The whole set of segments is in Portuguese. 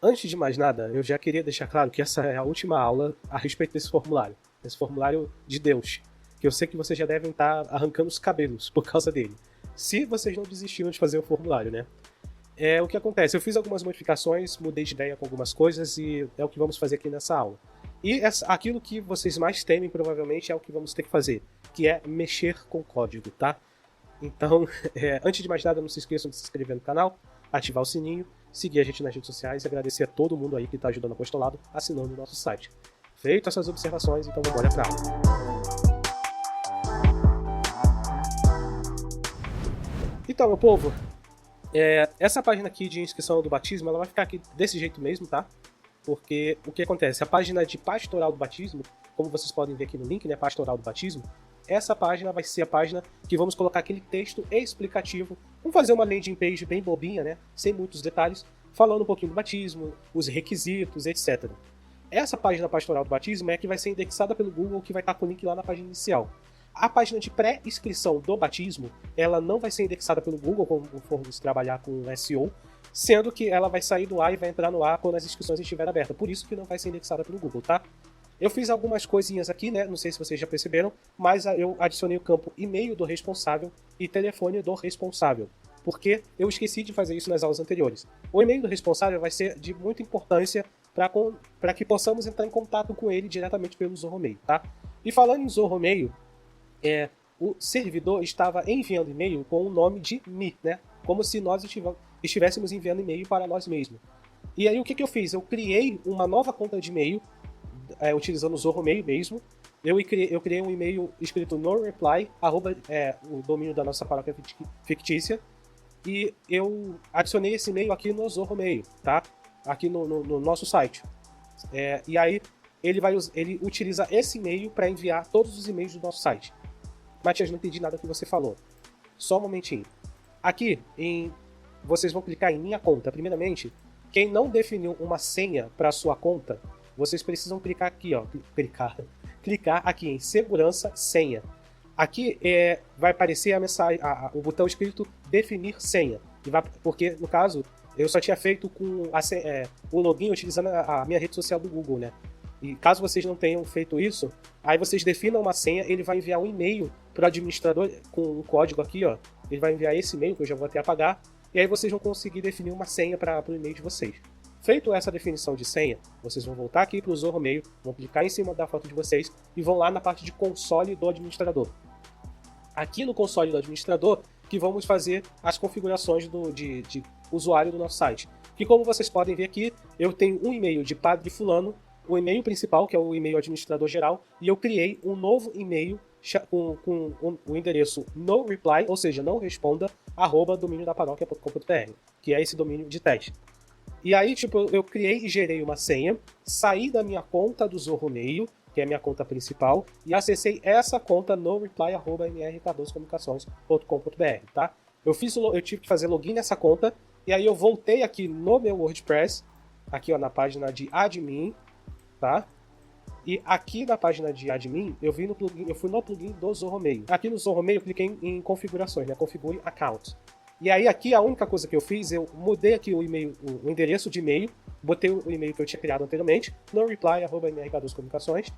Antes de mais nada, eu já queria deixar claro que essa é a última aula a respeito desse formulário. Esse formulário de Deus. Que eu sei que vocês já devem estar arrancando os cabelos por causa dele. Se vocês não desistiram de fazer o formulário, né? O que acontece? Eu fiz algumas modificações, mudei de ideia com algumas coisas e é o que vamos fazer aqui nessa aula. E aquilo que vocês mais temem, provavelmente, é o que vamos ter que fazer, que é mexer com código, tá? Então, antes de mais nada, não se esqueçam de se inscrever no canal, ativar o sininho, seguir a gente nas redes sociais e agradecer a todo mundo aí que está ajudando o apostolado assinando o nosso site. Feito essas observações, então vamos olhar para a aula. Então, meu povo, essa página aqui de inscrição do batismo, ela vai ficar aqui desse jeito mesmo, tá? Porque o que acontece? A página de pastoral do batismo, como vocês podem ver aqui no link, né, pastoral do batismo, essa página vai ser a página que vamos colocar aquele texto explicativo. Vamos fazer uma landing page bem bobinha, né, sem muitos detalhes, falando um pouquinho do batismo, os requisitos, etc. Essa página pastoral do batismo é a que vai ser indexada pelo Google, que vai estar com o link lá na página inicial. A página de pré-inscrição do batismo, ela não vai ser indexada pelo Google quando formos trabalhar com SEO, sendo que ela vai sair do ar e vai entrar no ar quando as inscrições estiverem abertas. Por isso que não vai ser indexada pelo Google, tá? Eu fiz algumas coisinhas aqui, né? Não sei se vocês já perceberam, mas eu adicionei o campo e-mail do responsável e telefone do responsável, porque eu esqueci de fazer isso nas aulas anteriores. O e-mail do responsável vai ser de muita importância para que possamos entrar em contato com ele diretamente pelo Zorro Mail, tá? E falando em Zorro Mail, o servidor estava enviando e-mail com o nome de me, né? Como se nós estivéssemos enviando e-mail para nós mesmos. E aí o que eu fiz? Eu criei uma nova conta de e-mail, utilizando o Zorro Mail mesmo. Eu criei um e-mail escrito noreply, o domínio da nossa paróquia fictícia, e eu adicionei esse e-mail aqui no Zorro Mail, tá? Aqui no nosso site. E aí ele utiliza esse e-mail para enviar todos os e-mails do nosso site. Matias, não entendi nada que você falou. Só um momentinho. Aqui, vocês vão clicar em minha conta. Primeiramente, quem não definiu uma senha para sua conta, vocês precisam clicar aqui, ó. Clicar aqui em segurança senha. Aqui vai aparecer a mensagem, o botão escrito definir senha. Porque, no caso, eu só tinha feito com o login utilizando a minha rede social do Google, né? E caso vocês não tenham feito isso, aí vocês definam uma senha, ele vai enviar um e-mail para o administrador com um código aqui, ó. Ele vai enviar esse e-mail, que eu já vou até apagar, e aí vocês vão conseguir definir uma senha para o e-mail de vocês. Feito essa definição de senha, vocês vão voltar aqui para o Zorro Mail, vão clicar em cima da foto de vocês e vão lá na parte de console do administrador. Aqui no console do administrador que vamos fazer as configurações de usuário do nosso site. Que como vocês podem ver aqui, eu tenho um e-mail de Padre Fulano, o e-mail principal, que é o e-mail administrador geral, e eu criei um novo e-mail com o endereço noreply, ou seja, não responda, @dominiodaparoquia.com.br, que é esse domínio de teste. E aí, eu criei e gerei uma senha, saí da minha conta do Zorro Mail, que é a minha conta principal, e acessei essa conta noreply@mrk2comunicações.com.br, tá? Eu tive que fazer login nessa conta, e aí eu voltei aqui no meu WordPress, aqui ó, na página de admin, tá? E aqui na página de admin, eu fui no plugin do Zorro Mail. Aqui no Zorro Mail eu cliquei em configurações, né? Configure account. E aí aqui a única coisa que eu fiz, eu mudei aqui o e-mail, o endereço de e-mail, botei o e-mail que eu tinha criado anteriormente, noreply@mrk2comunicações,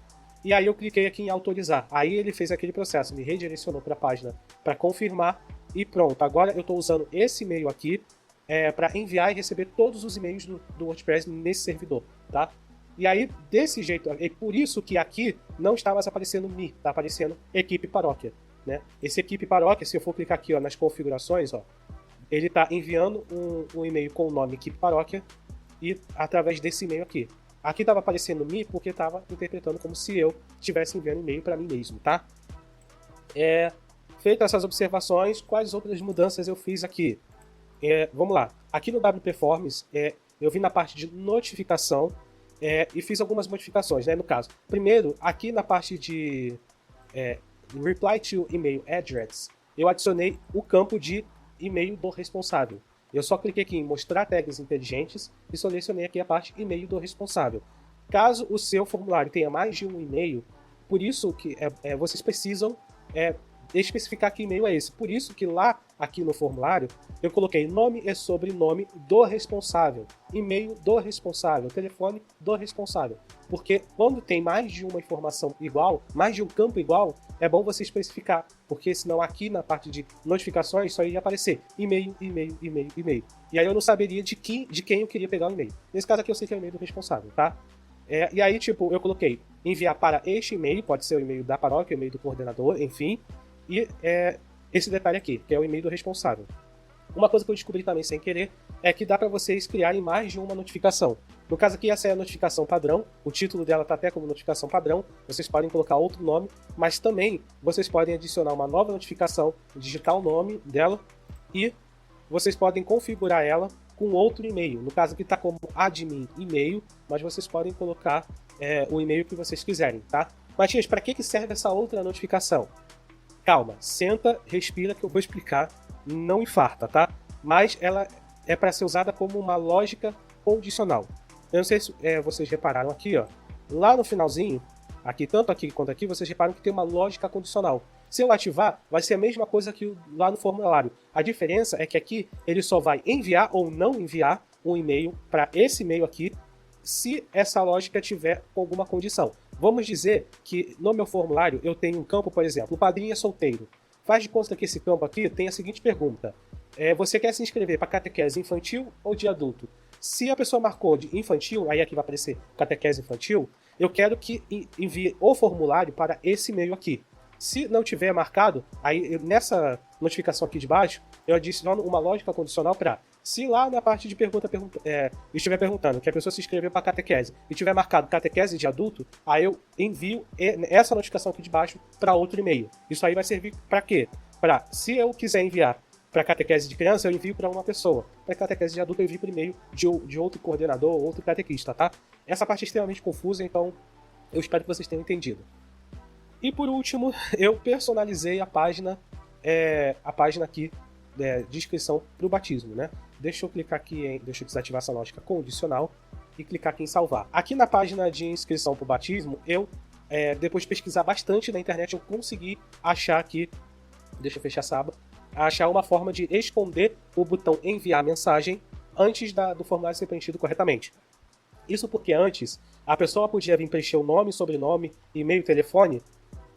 e aí eu cliquei aqui em autorizar. Aí ele fez aquele processo, me redirecionou para a página para confirmar e pronto. Agora eu estou usando esse e-mail aqui para enviar e receber todos os e-mails do WordPress nesse servidor, tá? E aí, desse jeito, é por isso que aqui não está mais aparecendo me, está aparecendo equipe paróquia, né? Esse equipe paróquia, se eu for clicar aqui ó, nas configurações, ó, ele está enviando um e-mail com o nome equipe paróquia e através desse e-mail aqui. Aqui estava aparecendo me porque estava interpretando como se eu estivesse enviando e-mail para mim mesmo, tá? Feitas essas observações, quais outras mudanças eu fiz aqui? Vamos lá. Aqui no WP Forms, eu vim na parte de notificação, e fiz algumas modificações, né, no caso. Primeiro, aqui na parte de Reply to Email Address, eu adicionei o campo de e-mail do responsável. Eu só cliquei aqui em mostrar tags inteligentes e selecionei aqui a parte e-mail do responsável. Caso o seu formulário tenha mais de um e-mail, por isso que vocês precisam especificar que e-mail é esse. Por isso que lá aqui no formulário, eu coloquei nome e sobrenome do responsável, e-mail do responsável, telefone do responsável. Porque quando tem mais de uma informação igual, mais de um campo igual, é bom você especificar, porque senão aqui na parte de notificações só ia aparecer e-mail, e-mail, e-mail, e-mail. E aí eu não saberia de quem eu queria pegar o e-mail. Nesse caso aqui eu sei que é o e-mail do responsável, tá? E aí, tipo, eu coloquei enviar para este e-mail, pode ser o e-mail da paróquia, o e-mail do coordenador, enfim, e esse detalhe aqui, que é o e-mail do responsável. Uma coisa que eu descobri também sem querer é que dá para vocês criarem mais de uma notificação. No caso aqui, essa é a notificação padrão, o título dela está até como notificação padrão, vocês podem colocar outro nome, mas também vocês podem adicionar uma nova notificação, digitar o nome dela e vocês podem configurar ela com outro e-mail. No caso aqui está como admin e-mail, mas vocês podem colocar o e-mail que vocês quiserem, tá? Matias, para que serve essa outra notificação? Calma, senta, respira que eu vou explicar, não infarta, tá? Mas ela é para ser usada como uma lógica condicional. Eu não sei se vocês repararam aqui, ó, lá no finalzinho, aqui tanto aqui quanto aqui, vocês reparam que tem uma lógica condicional. Se eu ativar, vai ser a mesma coisa que lá no formulário. A diferença é que aqui ele só vai enviar ou não enviar um e-mail para esse e-mail aqui, se essa lógica tiver alguma condição. Vamos dizer que no meu formulário eu tenho um campo, por exemplo, o padrinho é solteiro. Faz de conta que esse campo aqui tem a seguinte pergunta. Você quer se inscrever para catequese infantil ou de adulto? Se a pessoa marcou de infantil, aí aqui vai aparecer catequese infantil, eu quero que envie o formulário para esse e-mail aqui. Se não tiver marcado, aí nessa notificação aqui de baixo, eu adiciono uma lógica condicional para, se lá na parte de pergunta estiver perguntando que a pessoa se inscreveu para catequese e tiver marcado catequese de adulto, aí eu envio essa notificação aqui de baixo para outro e-mail. Isso aí vai servir para quê? Para, se eu quiser enviar para catequese de criança, eu envio para uma pessoa. Para catequese de adulto, eu envio por e-mail de outro coordenador, outro catequista, tá? Essa parte é extremamente confusa, então eu espero que vocês tenham entendido. E por último, eu personalizei a página aqui de inscrição para o batismo, né? Deixa eu clicar aqui deixa eu desativar essa lógica condicional e clicar aqui em salvar. Aqui na página de inscrição para o batismo, eu, depois de pesquisar bastante na internet, eu consegui achar aqui, deixa eu fechar essa aba, achar uma forma de esconder o botão enviar mensagem antes do formulário ser preenchido corretamente. Isso porque antes, a pessoa podia vir preencher o nome, sobrenome, e-mail, telefone.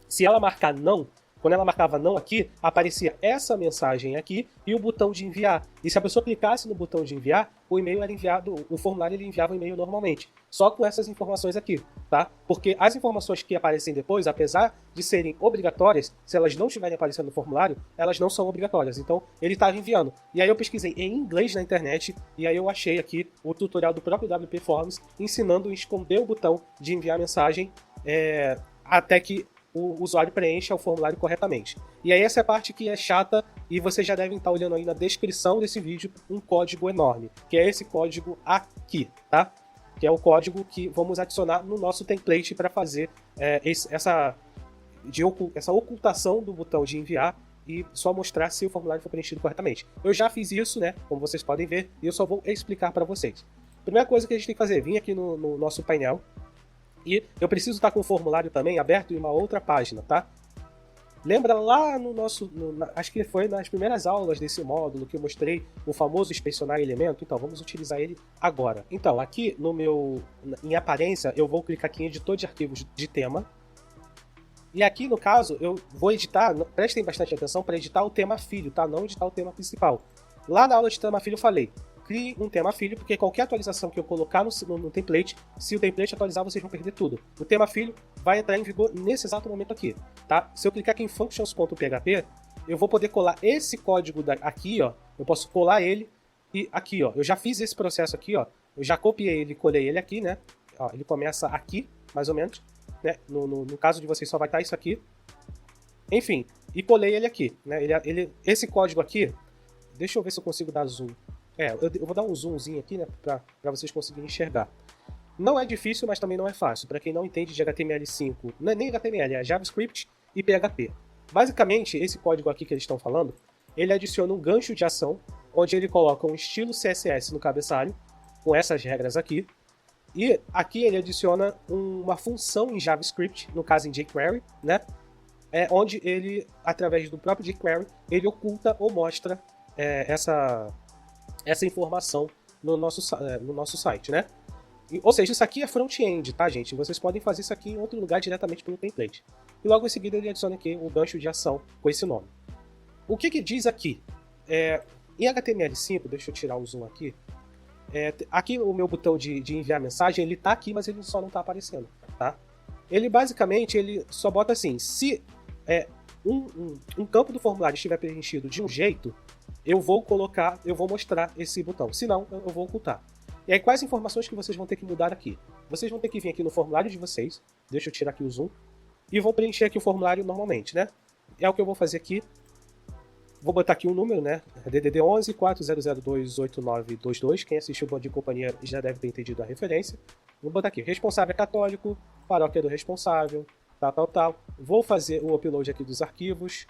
Se ela marcar não, quando ela marcava não aqui, aparecia essa mensagem aqui e o botão de enviar. E se a pessoa clicasse no botão de enviar, o e-mail era enviado, o formulário ele enviava o e-mail normalmente. Só com essas informações aqui, tá? Porque as informações que aparecem depois, apesar de serem obrigatórias, se elas não estiverem aparecendo no formulário, elas não são obrigatórias. Então, ele estava enviando. E aí eu pesquisei em inglês na internet e aí eu achei aqui o tutorial do próprio WP Forms ensinando a esconder o botão de enviar mensagem até que o usuário preencha o formulário corretamente. E aí essa é a parte que é chata e vocês já devem estar olhando aí na descrição desse vídeo um código enorme, que é esse código aqui, tá? Que é o código que vamos adicionar no nosso template para fazer essa ocultação do botão de enviar e só mostrar se o formulário foi preenchido corretamente. Eu já fiz isso, né? Como vocês podem ver, e eu só vou explicar para vocês. Primeira coisa que a gente tem que fazer, vir aqui no nosso painel. E eu preciso estar com o formulário também aberto em uma outra página, tá? Lembra lá no nosso... acho que foi nas primeiras aulas desse módulo que eu mostrei o famoso inspecionar elemento? Então, vamos utilizar ele agora. Então, aqui em aparência, eu vou clicar aqui em editor de arquivos de tema. E aqui, no caso, eu vou editar, prestem bastante atenção para editar o tema filho, tá? Não editar o tema principal. Lá na aula de tema filho eu falei, crie um tema filho, porque qualquer atualização que eu colocar no template, se o template atualizar, vocês vão perder tudo. O tema filho vai entrar em vigor nesse exato momento aqui, tá? Se eu clicar aqui em functions.php, eu vou poder colar esse código aqui, ó. Eu posso colar ele e aqui, ó. Eu já fiz esse processo aqui, ó. Eu já copiei ele e colei ele aqui, né? Ó, ele começa aqui, mais ou menos, né? No caso de vocês só vai estar isso aqui. Enfim, e colei ele aqui, né? Esse código aqui, deixa eu ver se eu consigo dar zoom. Eu vou dar um zoomzinho aqui, né, para vocês conseguirem enxergar. Não é difícil, mas também não é fácil. Para quem não entende de HTML5, não é nem HTML, é JavaScript e PHP. Basicamente, esse código aqui que eles estão falando, ele adiciona um gancho de ação, onde ele coloca um estilo CSS no cabeçalho, com essas regras aqui, e aqui ele adiciona uma função em JavaScript, no caso em jQuery, né, é onde ele, através do próprio jQuery, ele oculta ou mostra essa informação no nosso site, né? Ou seja, isso aqui é front-end, tá, gente? Vocês podem fazer isso aqui em outro lugar diretamente pelo template. E logo em seguida ele adiciona aqui o gancho de ação com esse nome. O que diz aqui? Em HTML5, deixa eu tirar o zoom aqui. Aqui o meu botão de enviar mensagem, ele tá aqui, mas ele só não tá aparecendo, tá? Ele basicamente, ele só bota assim, se um campo do formulário estiver preenchido de um jeito, eu vou mostrar esse botão, senão eu vou ocultar. E aí quais informações que vocês vão ter que mudar aqui? Vocês vão ter que vir aqui no formulário de vocês, deixa eu tirar aqui o zoom, e vou preencher aqui o formulário normalmente, né? É o que eu vou fazer aqui. Vou botar aqui um número, né? DDD 11 4002 8922. Quem assistiu o Bom Dia e Companhia já deve ter entendido a referência. Vou botar aqui, responsável é católico, paróquia do responsável, tal. Vou fazer o upload aqui dos arquivos.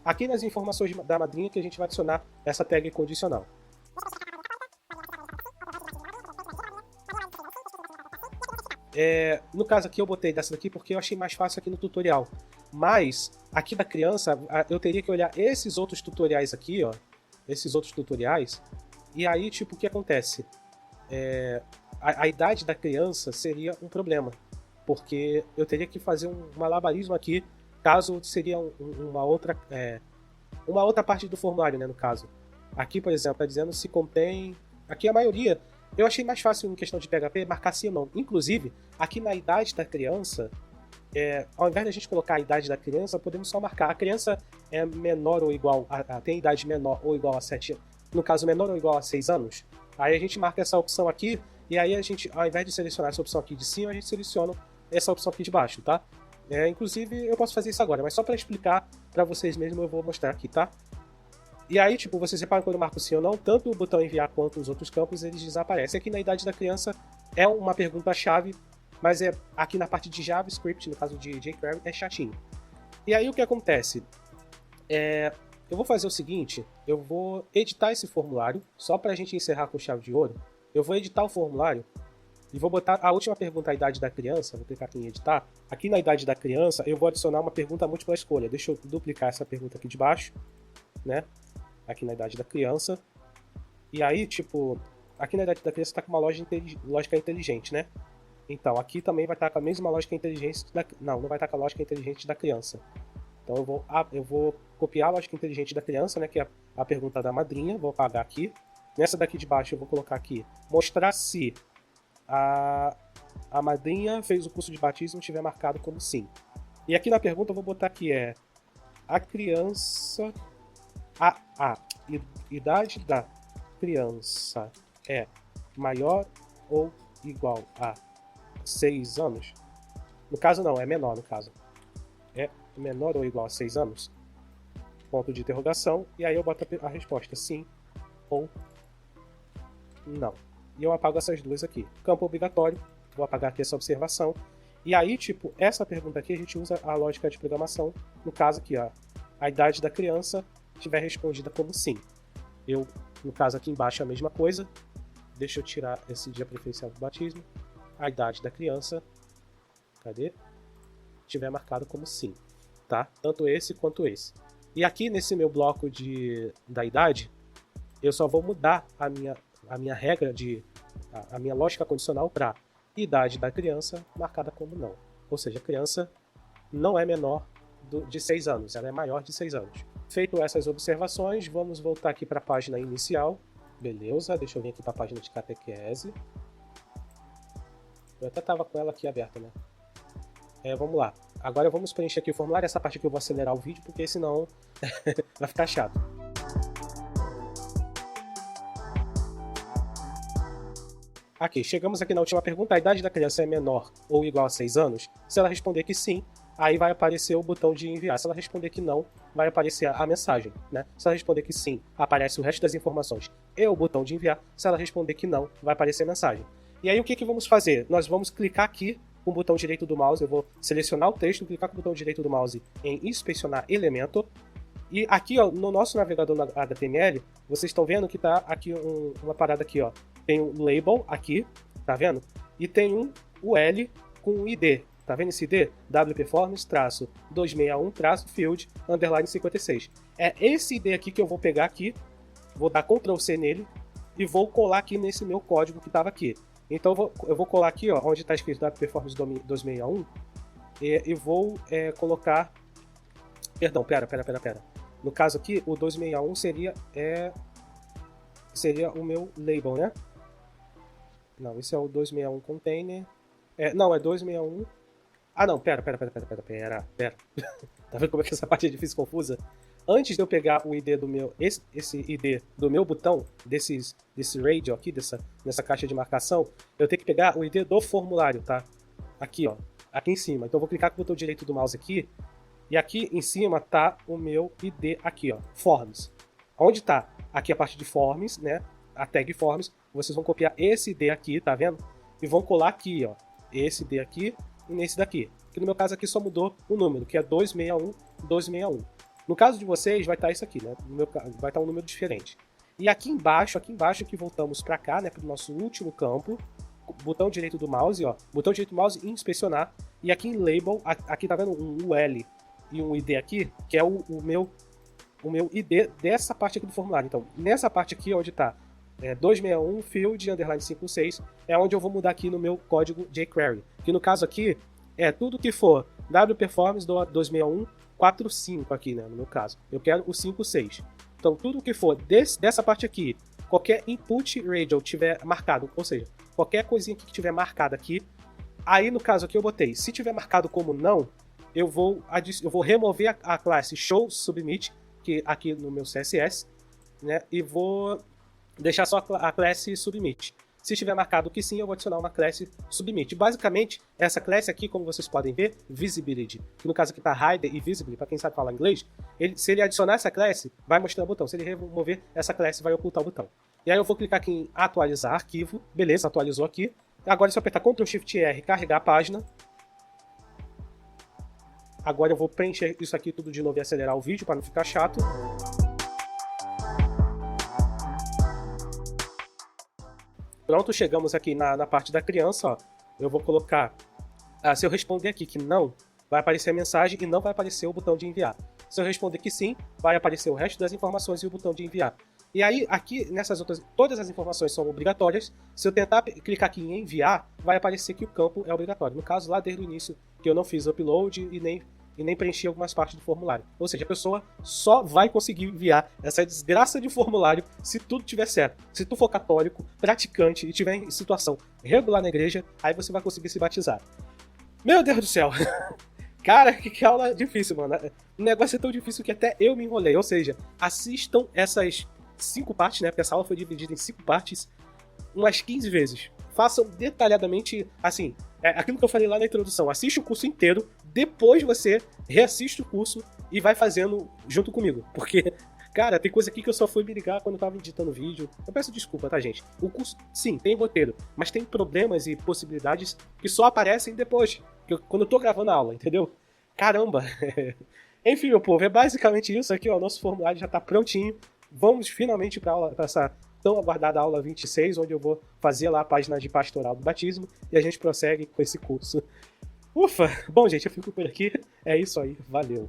Aqui nas informações da madrinha que a gente vai adicionar essa tag condicional. No caso aqui eu botei dessa daqui porque eu achei mais fácil aqui no tutorial. Mas aqui da criança eu teria que olhar esses outros tutoriais aqui, ó. Esses outros tutoriais. E aí, tipo, o que acontece? A idade da criança seria um problema. Porque eu teria que fazer um malabarismo aqui, caso seria uma outra parte do formulário, né, no caso. Aqui, por exemplo, está dizendo se contém... Aqui a maioria... Eu achei mais fácil em questão de PHP marcar sim ou não. Inclusive, aqui na idade da criança, ao invés de a gente colocar a idade da criança, podemos só marcar. A criança é menor ou igual tem idade menor ou igual a 7, no caso menor ou igual a 6 anos. Aí a gente marca essa opção aqui, e aí a gente, ao invés de selecionar essa opção aqui de cima, a gente seleciona essa opção aqui de baixo, tá? Inclusive, eu posso fazer isso agora, mas só para explicar para vocês mesmo, eu vou mostrar aqui, tá? E aí, tipo, vocês reparam quando eu marco sim ou não, tanto o botão enviar quanto os outros campos, eles desaparecem. Aqui na idade da criança é uma pergunta-chave, mas aqui na parte de JavaScript, no caso de jQuery, é chatinho. E aí o que acontece? Eu vou fazer o seguinte, eu vou editar esse formulário, só pra gente encerrar com chave de ouro. Eu vou editar o formulário e vou botar a última pergunta, a idade da criança, vou clicar aqui em editar. Aqui na idade da criança, eu vou adicionar uma pergunta múltipla escolha. Deixa eu duplicar essa pergunta aqui de baixo, né? Aqui na idade da criança. E aí, tipo, aqui na idade da criança tá com uma lógica inteligente, né? Então, aqui também vai estar com a mesma lógica inteligente não vai estar com a lógica inteligente da criança. Então eu vou copiar a lógica inteligente da criança, né, que é a pergunta da madrinha, vou apagar aqui. Nessa daqui de baixo eu vou colocar aqui, mostrar se a madrinha fez o curso de batismo e tiver marcado como sim. E aqui na pergunta eu vou botar que a criança... A idade da criança é maior ou igual a 6 anos? No caso não, é menor no caso. É menor ou igual a 6 anos? Ponto de interrogação. E aí eu boto a resposta sim ou não. E eu apago essas duas aqui. Campo obrigatório. Vou apagar aqui essa observação. E aí, tipo, essa pergunta aqui a gente usa a lógica de programação. No caso aqui, ó, a idade da criança tiver respondida como sim. No caso aqui embaixo é a mesma coisa. Deixa eu tirar esse dia preferencial do batismo. A idade da criança, cadê? Tiver marcado como sim, tá? Tanto esse quanto esse. E aqui nesse meu bloco da idade, eu só vou mudar a minha regra a minha lógica condicional para idade da criança marcada como não. Ou seja, a criança não é menor de 6 anos, ela é maior de 6 anos. Feito essas observações, vamos voltar aqui para a página inicial. Beleza, deixa eu vir aqui para a página de catequese. Eu até estava com ela aqui aberta, né? Vamos lá. Agora vamos preencher aqui o formulário. Essa parte aqui eu vou acelerar o vídeo, porque senão vai ficar chato. Aqui, chegamos aqui na última pergunta. A idade da criança é menor ou igual a 6 anos? Se ela responder que sim, aí vai aparecer o botão de enviar. Se ela responder que não, vai aparecer a mensagem, né? Se ela responder que sim, aparece o resto das informações e o botão de enviar. Se ela responder que não, vai aparecer a mensagem. E aí o que vamos fazer? Nós vamos clicar aqui com o botão direito do mouse. Eu vou selecionar o texto, clicar com o botão direito do mouse em inspecionar elemento. E aqui, ó, no nosso navegador na HTML, vocês estão vendo que tá aqui uma parada aqui, ó. Tem um label aqui, tá vendo? E tem o L com o ID. Tá vendo esse ID? wperformance-261-field_56. É esse ID aqui que eu vou pegar aqui, vou dar Ctrl C nele e vou colar aqui nesse meu código que estava aqui. Então eu vou colar aqui, ó, onde está escrito wperformance-261 e vou colocar... Perdão, pera. No caso aqui, o 261 seria o meu label, né? Não, esse é o 261 container. Não, é 261... Ah, não, pera. Tá vendo como é que essa parte é difícil e confusa? Antes de eu pegar o ID do meu... Esse ID do meu botão, desse radio aqui, nessa caixa de marcação, eu tenho que pegar o ID do formulário, tá? Aqui, ó. Aqui em cima. Então eu vou clicar com o botão direito do mouse aqui. E aqui em cima tá o meu ID aqui, ó. Forms. Onde tá? Aqui a parte de forms, né? A tag forms. Vocês vão copiar esse ID aqui, tá vendo? E vão colar aqui, ó. Esse ID aqui e nesse daqui. Que no meu caso aqui só mudou o número, que é 261. No caso de vocês vai estar isso aqui, né? No meu caso vai estar um número diferente. E aqui embaixo que voltamos para cá, né? Para o nosso último campo. Botão direito do mouse, ó. Botão direito do mouse e inspecionar. E aqui em label, aqui tá vendo um UL e um ID aqui, que é o meu ID dessa parte aqui do formulário. Então, nessa parte aqui onde tá 261 field_56 é onde eu vou mudar aqui no meu código jQuery. Que no caso aqui é tudo que for wperformance do 261.45 aqui, né, no meu caso. Eu quero o 56. Então tudo que for dessa parte aqui, qualquer input radio tiver marcado, ou seja, qualquer coisinha que tiver marcada aqui, aí no caso aqui eu botei, se tiver marcado como não, eu vou remover a classe showSubmit, que aqui no meu CSS, né, e vou deixar só a classe submit. Se estiver marcado que sim, eu vou adicionar uma classe submit. Basicamente, essa classe aqui, como vocês podem ver, visibility, que no caso aqui está hide e visible, para quem sabe falar inglês, se ele adicionar essa classe, vai mostrar o botão. Se ele remover essa classe, vai ocultar o botão. E aí eu vou clicar aqui em atualizar arquivo. Beleza, atualizou aqui. Agora é só apertar Ctrl Shift R, carregar a página. Agora eu vou preencher isso aqui tudo de novo e acelerar o vídeo para não ficar chato. Pronto, chegamos aqui na parte da criança, ó. Eu vou colocar... se eu responder aqui que não, vai aparecer a mensagem e não vai aparecer o botão de enviar. Se eu responder que sim, vai aparecer o resto das informações e o botão de enviar. E aí, aqui, nessas outras, todas as informações são obrigatórias. Se eu tentar clicar aqui em enviar, vai aparecer que o campo é obrigatório. No caso, lá desde o início, que eu não fiz upload e nem preenchi algumas partes do formulário. Ou seja, a pessoa só vai conseguir enviar essa desgraça de formulário se tudo tiver certo. Se tu for católico, praticante e tiver em situação regular na igreja, aí você vai conseguir se batizar. Meu Deus do céu! Cara, que aula difícil, mano. O negócio é tão difícil que até eu me enrolei. Ou seja, assistam essas 5 partes, né? Porque essa aula foi dividida em 5 partes, umas 15 vezes. Façam detalhadamente, assim, aquilo que eu falei lá na introdução. Assiste o curso inteiro, depois você reassiste o curso e vai fazendo junto comigo. Porque, cara, tem coisa aqui que eu só fui me ligar quando eu tava editando o vídeo. Eu peço desculpa, tá, gente? O curso, sim, tem roteiro, mas tem problemas e possibilidades que só aparecem depois, quando eu tô gravando a aula, entendeu? Caramba! Enfim, meu povo, é basicamente isso aqui, ó. Nosso formulário já tá prontinho. Vamos finalmente para essa tão aguardada aula 26, onde eu vou fazer lá a página de pastoral do batismo e a gente prossegue com esse curso. Ufa! Bom, gente, eu fico por aqui. É isso aí. Valeu!